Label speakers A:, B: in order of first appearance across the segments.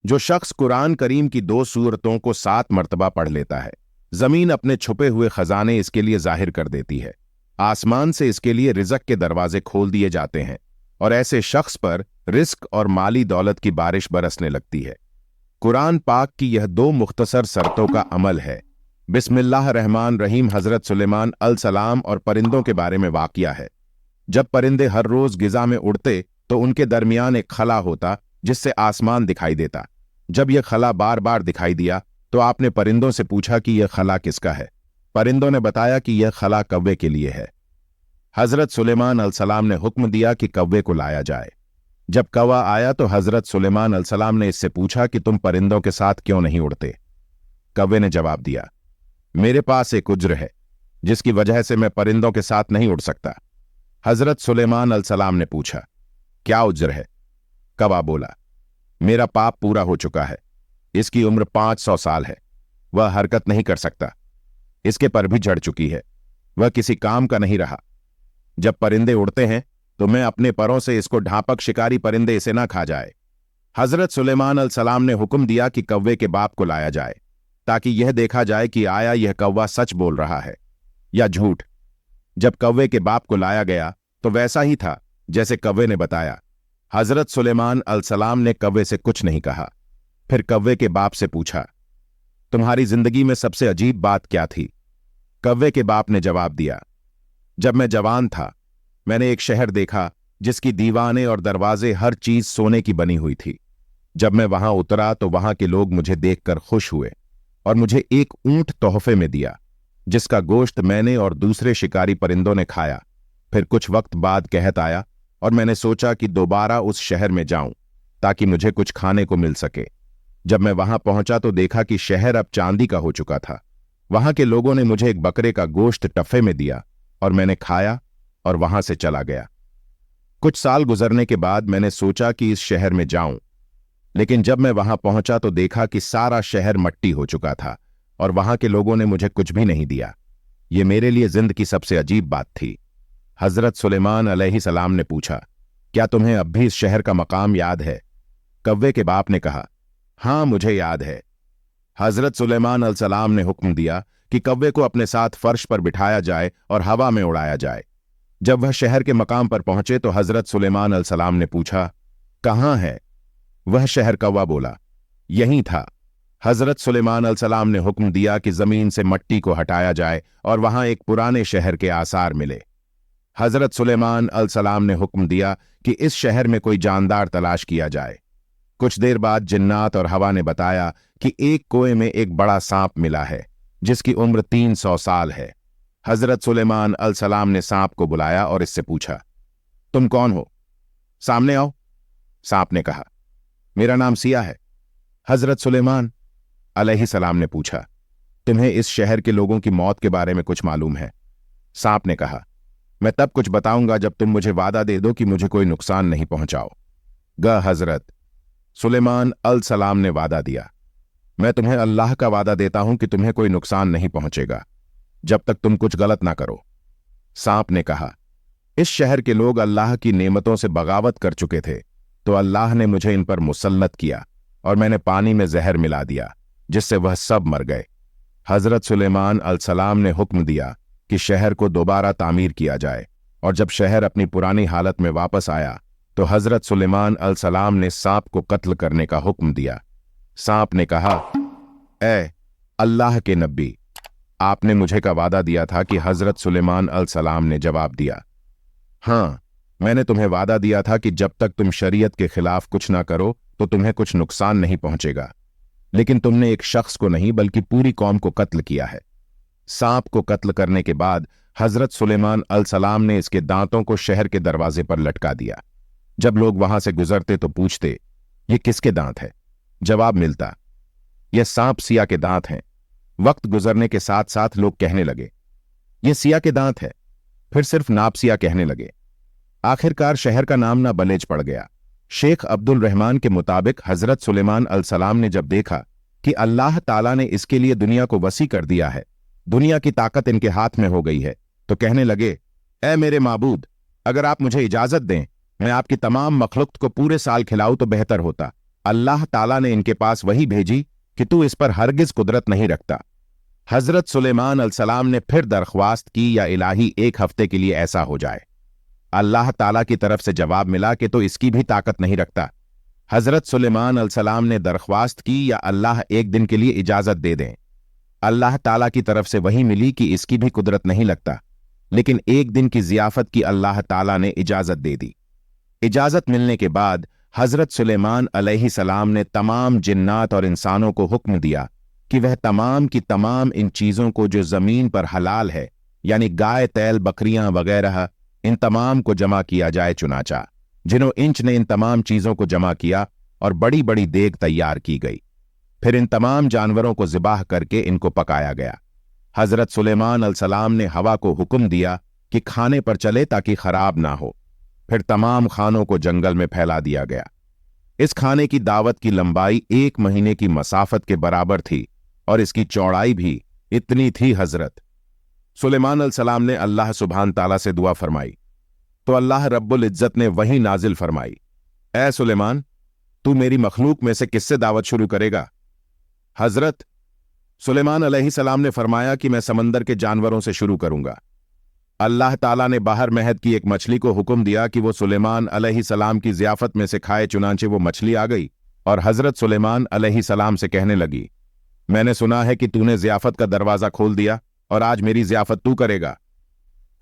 A: जो शख्स कुरान करीम की 2 सूरतों को 7 मर्तबा पढ़ लेता है, जमीन अपने छुपे हुए खजाने इसके लिए जाहिर कर देती है। आसमान से इसके लिए रिज़्क के दरवाजे खोल दिए जाते हैं और ऐसे शख्स पर रिस्क और माली दौलत की बारिश बरसने लगती है। कुरान पाक की यह 2 मुख्तसर शर्तों का अमल है। बिस्मिल्लाह रहमान रहीम हजरत सुलेमान अलसलाम और परिंदों के बारे में वाक़िया है। जब परिंदे हर रोज गिजा में उड़ते तो उनके दरमियान एक खला होता जिससे आसमान दिखाई देता। जब यह खला बार बार दिखाई दिया तो आपने परिंदों से पूछा कि यह खला किसका है। परिंदों ने बताया कि यह खला कव्वे के लिए है। हजरत सुलेमान अलसलाम ने हुक्म दिया कि कव्वे को लाया जाए। जब कौवा आया तो हजरत सुलेमान अलसलाम ने इससे पूछा कि तुम परिंदों के साथ क्यों नहीं उड़ते। कव्वे ने जवाब दिया, मेरे पास एक उज्र है जिसकी वजह से मैं परिंदों के साथ नहीं उड़ सकता। हजरत सुलेमान अलसलाम ने पूछा, क्या उज्र है? कौवा बोला, मेरा पाप पूरा हो चुका है। इसकी उम्र 500 साल है। वह हरकत नहीं कर सकता। इसके पर भी झड़ चुकी है। वह किसी काम का नहीं रहा। जब परिंदे उड़ते हैं तो मैं अपने परों से इसको ढांपक शिकारी परिंदे इसे ना खा जाए। हजरत सुलेमान अलसलाम ने हुक्म दिया कि कव्वे के बाप को लाया जाए ताकि यह देखा जाए कि आया यह कौवा सच बोल रहा है या झूठ। जब कव्वे के बाप को लाया गया तो वैसा ही था जैसे कव्वे ने बताया। हजरत सुलेमान अलसलाम ने कव्वे से कुछ नहीं कहा। फिर कव्वे के बाप से पूछा, तुम्हारी जिंदगी में सबसे अजीब बात क्या थी? कव्वे के बाप ने जवाब दिया, जब मैं जवान था मैंने एक शहर देखा जिसकी दीवाने और दरवाजे हर चीज सोने की बनी हुई थी। जब मैं वहां उतरा तो वहां के लोग मुझे देखकर खुश हुए और मुझे एक ऊंट तोहफे में दिया जिसका गोश्त मैंने और दूसरे शिकारी परिंदों ने खाया। फिर कुछ वक्त बाद कहत आया और मैंने सोचा कि दोबारा उस शहर में जाऊं ताकि मुझे कुछ खाने को मिल सके। जब मैं वहां पहुंचा तो देखा कि शहर अब चांदी का हो चुका था। वहां के लोगों ने मुझे एक बकरे का गोश्त टफे में दिया और मैंने खाया और वहां से चला गया। कुछ साल गुजरने के बाद मैंने सोचा कि इस शहर में जाऊं, लेकिन जब मैं वहां पहुंचा तो देखा कि सारा शहर मट्टी हो चुका था और वहां के लोगों ने मुझे कुछ भी नहीं दिया। ये मेरे लिए जिंदगी की सबसे अजीब बात थी। हजरत सुलेमान अलैहिस्सलाम ने पूछा, क्या तुम्हें अब भी इस शहर का मकाम याद है? कव्वे के बाप ने कहा, हाँ मुझे याद है। हजरत सुलेमान अलसलाम ने हुक्म दिया कि कव्वे को अपने साथ फर्श पर बिठाया जाए और हवा में उड़ाया जाए। जब वह शहर के मकाम पर पहुंचे तो हजरत सुलेमान अलसलाम ने पूछा, कहाँ है वह शहर? कौवा बोला, यहीं था। हजरत सुलेमान अलसलाम ने हुक्म दिया कि जमीन से मट्टी को हटाया जाए और वहां एक पुराने शहर के आसार मिले। हजरत सुलेमान अलसलाम ने हुक्म दिया कि इस शहर में कोई जानदार तलाश किया जाए। कुछ देर बाद जिन्नात और हवा ने बताया कि एक कुएं में एक बड़ा सांप मिला है जिसकी उम्र 300 साल है। हजरत सुलेमान अलसलाम ने सांप को बुलाया और इससे पूछा, तुम कौन हो? सामने आओ। सांप ने कहा, मेरा नाम सिया है। हजरत सुलेमान अलैहिस्सलाम ने पूछा, तुम्हें इस शहर के लोगों की मौत के बारे में कुछ मालूम है? सांप ने कहा, मैं तब कुछ बताऊंगा जब तुम मुझे वादा दे दो कि मुझे कोई नुकसान नहीं पहुंचाओ। हजरत सुलेमान अलसलाम ने वादा दिया, मैं तुम्हें अल्लाह का वादा देता हूं कि तुम्हें कोई नुकसान नहीं पहुंचेगा जब तक तुम कुछ गलत ना करो। सांप ने कहा, इस शहर के लोग अल्लाह की नेमतों से बगावत कर चुके थे तो अल्लाह ने मुझे इन पर मुसल्लत किया और मैंने पानी में जहर मिला दिया जिससे वह सब मर गए। हजरत सुलेमान अलसलाम ने हुक्म दिया कि शहर को दोबारा तामीर किया जाए और जब शहर अपनी पुरानी हालत में वापस आया तो हजरत सुलेमान अलसलाम ने सांप को कत्ल करने का हुक्म दिया। सांप ने कहा, ए अल्लाह के नबी, आपने मुझे का वादा दिया था कि हजरत सुलेमान अलसलाम ने जवाब दिया, हाँ मैंने तुम्हें वादा दिया था कि जब तक तुम शरीयत के खिलाफ कुछ ना करो तो तुम्हें कुछ नुकसान नहीं पहुंचेगा, लेकिन तुमने एक शख्स को नहीं बल्कि पूरी कौम को कत्ल किया है। सांप को कत्ल करने के बाद हजरत सुलेमान अलसलाम ने इसके दांतों को शहर के दरवाजे पर लटका दिया। जब लोग वहां से गुजरते तो पूछते, ये किसके दांत है? जवाब मिलता, यह सांप सिया के दांत हैं। वक्त गुजरने के साथ साथ लोग कहने लगे, ये सिया के दांत है। फिर सिर्फ नापसिया कहने लगे। आखिरकार शहर का नाम ना बलेज पड़ गया। शेख अब्दुल रहमान के मुताबिक हजरत सुलेमान अलसलाम ने जब देखा कि अल्लाह ताला ने इसके लिए दुनिया को वसी कर दिया है, दुनिया की ताकत इनके हाथ में हो गई है, तो कहने लगे, ए मेरे माबूद, अगर आप मुझे इजाजत दें मैं आपकी तमाम मखलूक को पूरे साल खिलाऊं तो बेहतर होता। अल्लाह ताला ने इनके पास वही भेजी कि तू इस पर हरगिज कुदरत नहीं रखता। हजरत सुलेमान अलैहिस्सलाम ने फिर दरख्वास्त की या इलाही 1 हफ्ते के लिए ऐसा हो जाए। अल्लाह ताला की तरफ से जवाब मिला कि तो इसकी भी ताकत नहीं रखता। हजरत सुलेमान अलैहिस्सलाम ने दरख्वास्त की या अल्लाह 1 दिन के लिए इजाजत दे दें। अल्लाह ताला की तरफ से वही मिली कि इसकी भी कुदरत नहीं लगता, लेकिन 1 दिन की जियाफत की अल्लाह ताला ने इजाजत दे दी। इजाजत मिलने के बाद हजरत सुलेमान अलैहिस्सलाम ने तमाम जिन्नात और इंसानों को हुक्म दिया कि वह तमाम की तमाम इन चीजों को जो जमीन पर हलाल है, यानी गाय, तैल, बकरियां वगैरह, इन तमाम को जमा किया जाए चुनाचा। जिन्हों इंच ने इन तमाम चीजों को जमा किया और बड़ी बड़ी देग तैयार की गई। फिर इन तमाम जानवरों को ज़िबाह करके इनको पकाया गया। हजरत सुलेमान अलैहिस्सलाम ने हवा को हुक्म दिया कि खाने पर चले ताकि खराब ना हो। फिर तमाम खानों को जंगल में फैला दिया गया। इस खाने की दावत की लंबाई 1 महीने की मसाफत के बराबर थी और इसकी चौड़ाई भी इतनी थी। हजरत सुलेमान अलैहिस्सलाम ने अल्लाह सुब्हान ताला से दुआ फरमाई तो अल्लाह रब्बुल इज्जत ने वही नाजिल फरमाई, ऐ सुलेमान, तू मेरी मखलूक में से किससे दावत शुरू करेगा? हजरत सुलेमान अलैहिस्सलाम ने फरमाया कि मैं समंदर के जानवरों से शुरू करूंगा। अल्लाह ताला ने बाहर महद की एक मछली को हुक्म दिया कि वो सुलेमान अलैहिस्सलाम की ज़ियाफत में से खाए। चुनांचे वो मछली आ गई और हजरत सुलेमान अलैहिस्सलाम से कहने लगी, मैंने सुना है कि तूने ज़ियाफत का दरवाज़ा खोल दिया और आज मेरी ज़ियाफत तू करेगा।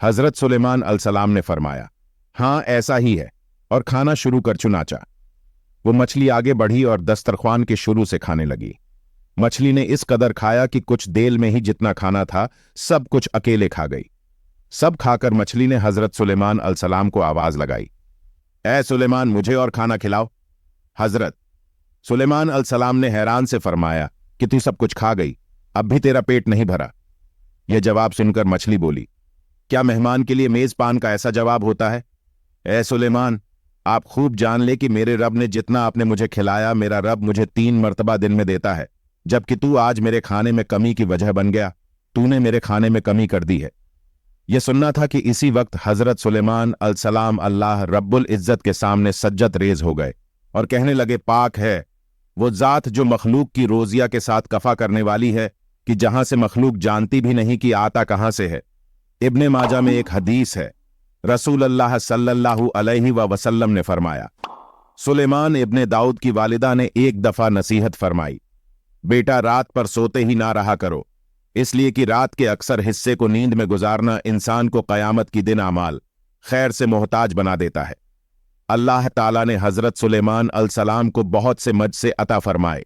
A: हजरत सुलेमान अलैहिस्सलाम ने फरमाया, हाँ ऐसा ही है, और खाना शुरू कर। चुनाचा वो मछली आगे बढ़ी और दस्तरख्वान के शुरू से खाने लगी। मछली ने इस कदर खाया कि कुछ देर में ही जितना खाना था सब कुछ अकेले खा गई। सब खाकर मछली ने हजरत सुलेमान अलैहिस्सलाम को आवाज लगाई, ऐ सुलेमान, मुझे और खाना खिलाओ। हजरत सुलेमान अलैहिस्सलाम ने हैरान से फरमाया कि तू सब कुछ खा गई, अब भी तेरा पेट नहीं भरा। यह जवाब सुनकर मछली बोली, क्या मेहमान के लिए मेजबान का ऐसा जवाब होता है? ऐ सुलेमान, आप खूब जान ले कि मेरे रब ने जितना आपने मुझे खिलाया, मेरा रब मुझे 3 मर्तबा दिन में देता है, जबकि तू आज मेरे खाने में कमी की वजह बन गया। तूने मेरे खाने में कमी कर दी है। यह सुनना था कि इसी वक्त हजरत सुलेमान अलैहिस्सलाम अल्लाह रब्बुल इज्जत के सामने सज्जत रेज हो गए और कहने लगे, पाक है वो जात जो मखलूक की रोजिया के साथ कफा करने वाली है कि जहां से मखलूक जानती भी नहीं कि आता कहां से है। इब्ने माजा में एक हदीस है, रसूल अल्लाह सल्लल्लाहु अलैहि वसल्लम ने फरमाया, सुलेमान इब्ने दाऊद की वालिदा ने एक दफा नसीहत फरमाई, बेटा रात पर सोते ही ना रहा करो, इसलिए कि रात के अक्सर हिस्से को नींद में गुजारना इंसान को कयामत की दिन आमाल खैर से मोहताज बना देता है। अल्लाह ताला ने हजरत सुलेमान अलैहिस्सलाम को बहुत से मज से अता फरमाए।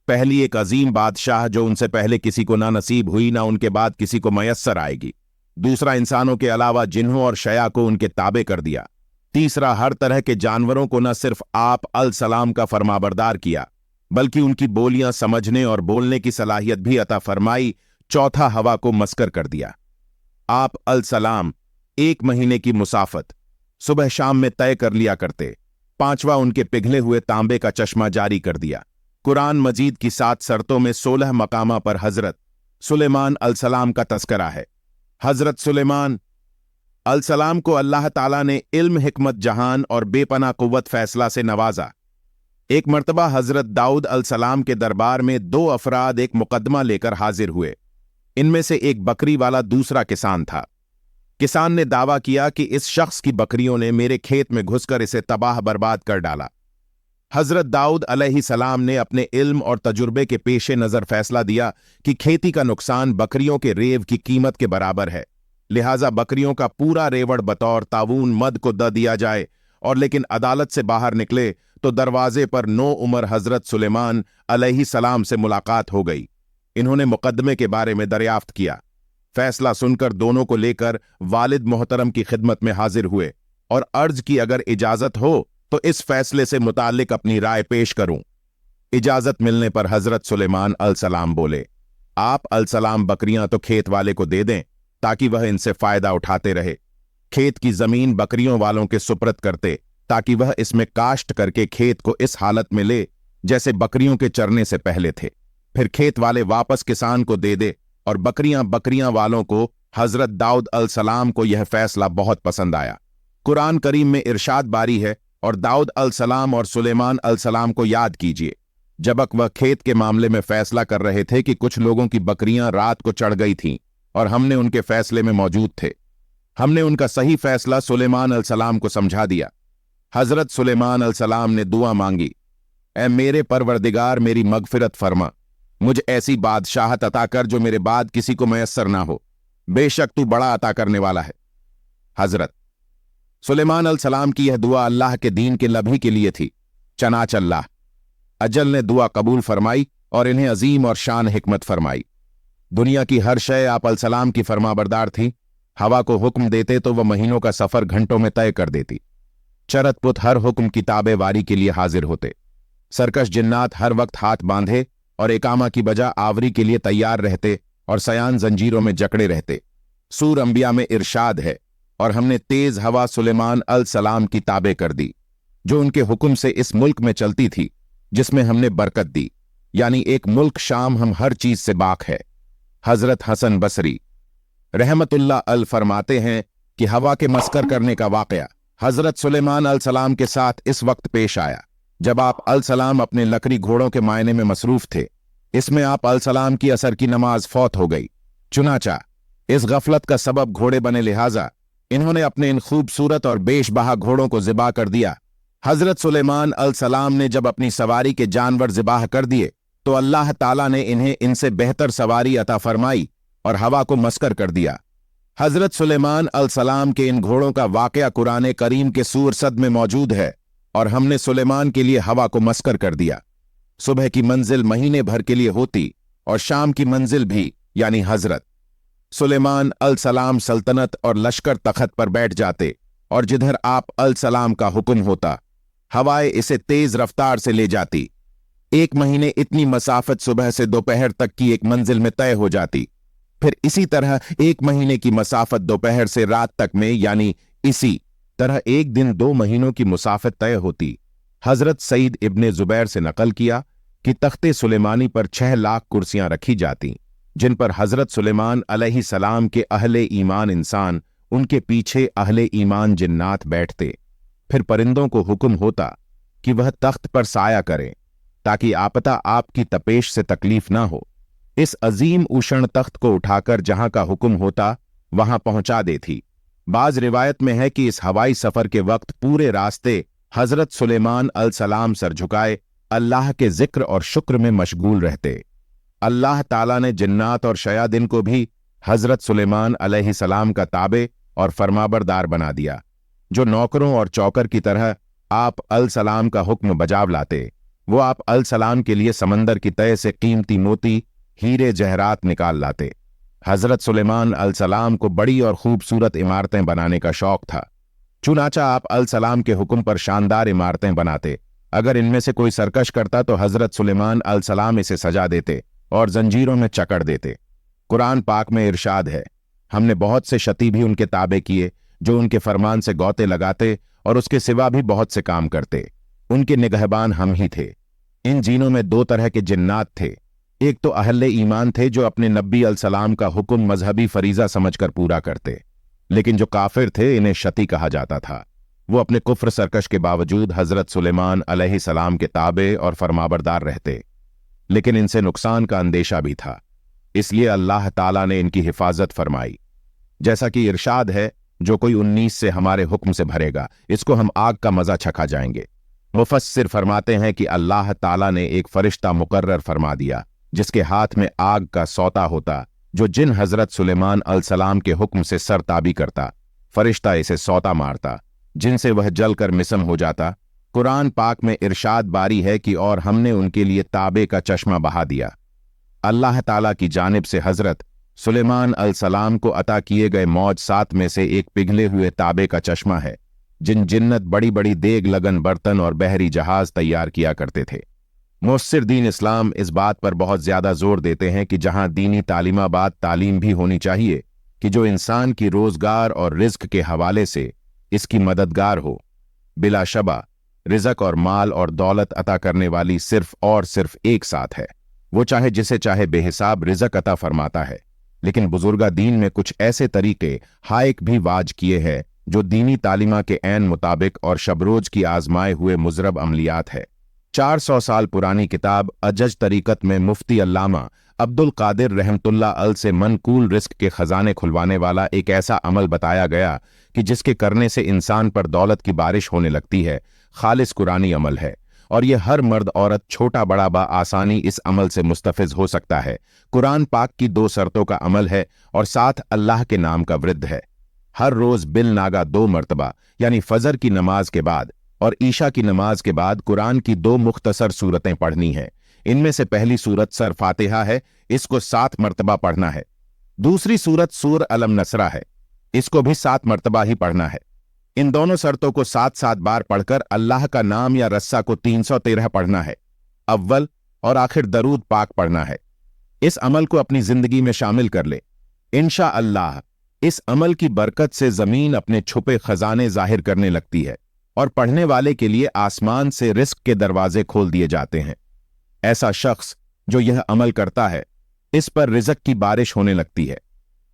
A: पहली एक अजीम बादशाह जो उनसे पहले किसी को ना नसीब हुई, ना उनके बाद किसी को मयस्सर आएगी। दूसरा, इंसानों के अलावा जिन्हों और शया को उनके ताबे कर दिया। तीसरा, हर तरह के जानवरों को न सिर्फ आप अलैहिस्सलाम का फरमाबरदार किया, बल्कि उनकी बोलियां समझने और बोलने की सलाहियत भी अता फरमाई। चौथा, हवा को मस्कर कर दिया। आप अलैहिस्सलाम 1 महीने की मुसाफत सुबह शाम में तय कर लिया करते। पांचवा, उनके पिघले हुए तांबे का चश्मा जारी कर दिया। कुरान मजीद की 7 सरतों में 16 मकामा पर हजरत सुलेमान अलैहिस्सलाम का तस्करा है। हजरत सुलेमान अलैहिस्सलाम को अल्लाह ताला ने इल्म, हिकमत, जहान और बेपना कुव्वत फैसला से नवाजा। एक मर्तबा हजरत दाऊद अलैहिस्सलाम के दरबार में 2 अफराद एक मुकदमा लेकर हाजिर हुए। इनमें से एक बकरी वाला दूसरा किसान था। किसान ने दावा किया कि इस शख्स की बकरियों ने मेरे खेत में घुसकर इसे तबाह बर्बाद कर डाला। हजरत दाऊद अलैहिस्सलाम ने अपने इल्म और तजुर्बे के पेशे नजर फैसला दिया कि खेती का नुकसान बकरियों के रेव की कीमत के बराबर है, लिहाजा बकरियों का पूरा रेवड़ बतौर तावून मद को द दिया जाए। और लेकिन अदालत से बाहर निकले तो दरवाजे पर 9 उम्र हजरत सुलेमान अलैहिस्सलाम से मुलाकात हो गई। इन्होंने मुकदमे के बारे में दरियाफ्त किया। फैसला सुनकर दोनों को लेकर वालिद मोहतरम की खिदमत में हाजिर हुए और अर्ज की अगर इजाजत हो तो इस फैसले से मुताल्लिक अपनी राय पेश करूं। इजाजत मिलने पर हजरत सुलेमान अलैहिस्सलाम बोले, आप अलैहिस्सलाम बकरियां तो खेत वाले को दे दें ताकि वह इनसे फायदा उठाते रहे। खेत की जमीन बकरियों वालों के सुपुर्द करते ताकि वह इसमें काश्त करके खेत को इस हालत में ले जैसे बकरियों के चरने से पहले थे। फिर खेत वाले वापस किसान को दे दे। और बकरियां वालों को हजरत दाऊद अलैहिस्सलाम को यह फैसला बहुत पसंद आया। कुरान करीम में इरशाद बारी है और दाऊद अलसलाम और सुलेमान अलसलाम को याद कीजिए जब वह खेत के मामले में फैसला कर रहे थे कि कुछ लोगों की बकरियां रात को चढ़ गई थीं और हमने उनके फैसले में मौजूद थे। हमने उनका सही फैसला सुलेमान अलसलाम को समझा दिया। हजरत सुलेमान अलसलाम ने दुआ मांगी, ऐ मेरे परवरदिगार मेरी मगफिरत फरमा, मुझ ऐसी बादशाहत अता कर जो मेरे बाद किसी को मयस्सर ना हो, बेशक तू बड़ा अता करने वाला है। हजरत सुलेमान अलसलाम की यह दुआ अल्लाह के दीन के लभी के लिए थी। चनाच अल्लाह अजल ने दुआ कबूल फरमाई और इन्हें अजीम और शान हिकमत फरमाई। दुनिया की हर शय आप अलसलाम की फरमाबरदार थी। हवा को हुक्म देते तो वह महीनों का सफर घंटों में तय कर देती। चरतपुत हर हुक्म की ताबेवारी के लिए हाजिर होते। सरकश जिन्नात हर वक्त हाथ बांधे और एकामा की बजा आवरी के लिए तैयार रहते और सयान जंजीरों में जकड़े रहते। सूर अंबिया में इरशाद है, और हमने तेज हवा सुलेमान अलसलाम की ताबे कर दी, जो उनके हुक्म से इस मुल्क में चलती थी जिसमें हमने बरकत दी, यानी एक मुल्क शाम हम हर चीज से बाक है। हजरत हसन बसरी रहमतुल्लाह अल फरमाते हैं कि हवा के मस्कर करने का वाकया हजरत सुलेमान अलसलाम के साथ इस वक्त पेश आया जब आप अलसलाम अपने लकड़ी घोड़ों के मायने में मसरूफ थे। इसमें आप अलसलाम की असर की नमाज फौत हो गई। चुनाचा इस गफलत का सबब घोड़े बने, लिहाजा इन्होंने अपने इन खूबसूरत और बेशबहा घोड़ों को ज़िबा कर दिया। हजरत सुलेमान अलसलाम ने जब अपनी सवारी के जानवर ज़िबाह कर दिए तो अल्लाह ताला ने इन्हें इनसे बेहतर सवारी अता फरमाई और हवा को मस्कर कर दिया। हजरत सुलेमान अलसलाम के इन घोड़ों का वाकया कुरान करीम के सूर सद में मौजूद है, और हमने सुलेमान के लिए हवा को मस्कर कर दिया। सुबह की मंजिल महीने भर के लिए होती और शाम की मंजिल भी, यानी हजरत सुलेमान अलसलाम सल्तनत और लश्कर तखत पर बैठ जाते, और जिधर आप अलसलाम का हुक्म होता हवाएं इसे तेज रफ्तार से ले जाती। एक महीने इतनी मसाफत सुबह से दोपहर तक की एक मंजिल में तय हो जाती। फिर इसी तरह एक महीने की मसाफत दोपहर से रात तक में, यानी इसी तरह एक दिन 2 महीनों की मुसाफत तय होती। हजरत सईद इब्ने जुबैर से नकल किया कि तख्ते सुलेमानी पर 6 लाख कुर्सियां रखी जाती, जिन पर हजरत सुलेमान अलैहिस्सलाम के अहले ईमान इंसान, उनके पीछे अहले ईमान जिन्नात बैठते। फिर परिंदों को हुक्म होता कि वह तख्त पर साया करें ताकि आपता आपकी तपेश से तकलीफ ना हो। इस अजीम उषण तख्त को उठाकर जहां का हुक्म होता वहां पहुंचा देती। बाज रिवायत में है कि इस हवाई सफर के वक्त पूरे रास्ते हजरत सुलेमान अलसलाम सर झुकाए अल्लाह के जिक्र और शुक्र में मशगूल रहते। अल्लाह ताला ने जिन्नात और शयादिन को भी हजरत सुलेमान अलैहिस्सलाम का ताबे और फरमाबरदार बना दिया, जो नौकरों और चौकर की तरह आप अलसलाम का हुक्म बजाव लाते। वो आप अलसलाम के लिए समंदर की तय से कीमती मोती, हीरे जहरात निकाल लाते। हजरत सुलेमान अलसलाम को बड़ी और खूबसूरत इमारतें बनाने का शौक था। चुनाचा आप अलसलाम के हुक्म पर शानदार इमारतें बनाते। अगर इनमें से कोई सरकश करता तो हजरत सुलेमान अलसलाम इसे सजा देते और जंजीरों में चकड़ देते। कुरान पाक में इरशाद है, हमने बहुत से शती भी उनके ताबे किए जो उनके फरमान से गौते लगाते और उसके सिवा भी बहुत से काम करते। उनके निगहबान हम ही थे। इन जीनों में 2 तरह के जिन्नात थे। एक तो अहले ईमान थे जो अपने नबी अलसलाम का हुक्म मजहबी फरीजा समझकर पूरा करते, लेकिन जो काफिर थे इन्हें शती कहा जाता था। वो अपने कुफ्र सरकश के बावजूद हजरत सुलेमान अलैहिस्सलाम के ताबे और फरमाबरदार रहते, लेकिन इनसे नुकसान का अंदेशा भी था, इसलिए अल्लाह ताला ने इनकी हिफाजत फरमाई। जैसा कि इरशाद है, जो कोई 19 से हमारे हुक्म से भरेगा इसको हम आग का मजा चखा जाएंगे। मुफस्सिर फरमाते हैं कि अल्लाह ताला ने एक फरिश्ता मुकर्रर फरमा दिया जिसके हाथ में आग का सौता होता, जो जिन हजरत सुलेमान अलसलाम के हुक्म से सरताबी करता। फरिश्ता इसे सौता मारता, जिनसे वह जलकर मिसम हो जाता। कुरान पाक में इरशाद बारी है कि और हमने उनके लिए ताबे का चश्मा बहा दिया। अल्लाह ताला की जानिब से हजरत सुलेमान अलसलाम को अता किए गए मौज 7 में से एक पिघले हुए ताबे का चश्मा है, जिन जिन्नत बड़ी बड़ी देग लगन बर्तन और बहरी जहाज तैयार किया करते थे। मुफस्सिर दीन इस्लाम इस बात पर बहुत ज्यादा जोर देते हैं कि जहां दीनी तालीमाबाद तालीम भी होनी चाहिए कि जो इंसान की रोजगार और रिज्क के हवाले से इसकी मददगार हो। बिलाशबा रिज़्क और माल और दौलत अता करने वाली सिर्फ और सिर्फ एक साथ है। वो चाहे जिसे चाहे बेहिसाब रिज़्क अता फरमाता है, लेकिन बुजुर्गा दीन में कुछ ऐसे तरीके हाइक भी वाज किए हैं जो दीनी तालीमा के ऐन मुताबिक और शबरोज की आजमाए हुए मुजरब अमलियात है। 400 साल पुरानी किताब अजज तरीकत में मुफ्ती अल्लामा अब्दुल कादिर रहमतुल्लाह अल से मनकूल रिस्क के खजाने खुलवाने वाला एक ऐसा अमल बताया गया कि जिसके करने से इंसान पर दौलत की बारिश होने लगती है। खालिस कुरानी अमल है और यह हर मर्द औरत छोटा बड़ा आसानी इस अमल से मुस्तफिज हो सकता है। कुरान पाक की 2 शर्तों का अमल है और साथ अल्लाह के नाम का वृद्ध है। हर रोज बिल नागा 2 मरतबा यानी फजर की नमाज के बाद और ईशा की नमाज के बाद कुरान की 2 मुख्तसर सूरतें पढ़नी हैं। इनमें से पहली सूरत सर फातिहा है, इसको 7 मरतबा पढ़ना है। दूसरी सूरत सूर अलम नसरा है, इसको भी 7 मरतबा ही पढ़ना है। इन दोनों शर्तों को 7-7 बार पढ़कर अल्लाह का नाम या रस्सा को 313 पढ़ना है। अव्वल और आखिर दरूद पाक पढ़ना है। इस अमल को अपनी जिंदगी में शामिल कर ले। इंशा अल्लाह इस अमल की बरकत से जमीन अपने छुपे खजाने जाहिर करने लगती है और पढ़ने वाले के लिए आसमान से रिस्क के दरवाजे खोल दिए जाते हैं। ऐसा शख्स जो यह अमल करता है, इस पर रिज़्क की बारिश होने लगती है।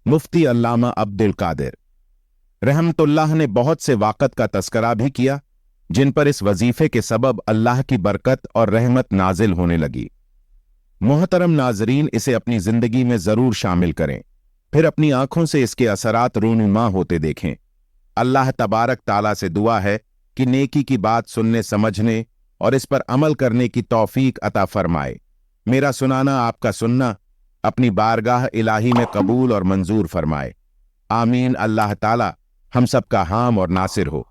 A: मुफ्ती अल्लामा अब्दुल कादिर रहमतुल्लाह ने बहुत से वाक़त का तस्करा भी किया जिन पर इस वजीफे के सबब अल्लाह की बरकत और रहमत नाजिल होने लगी। मोहतरम नाजरीन, इसे अपनी जिंदगी में जरूर शामिल करें, फिर अपनी आंखों से इसके असरात रूनुमा होते देखें। अल्लाह तबारक ताला से दुआ है कि नेकी की बात सुनने समझने और इस पर अमल करने की तौफीक अता फरमाए। मेरा सुनाना आपका सुनना अपनी बारगाह इलाही में कबूल और मंजूर फरमाए। आमीन। अल्लाह ताला हम सबका हाम और नासिर हो।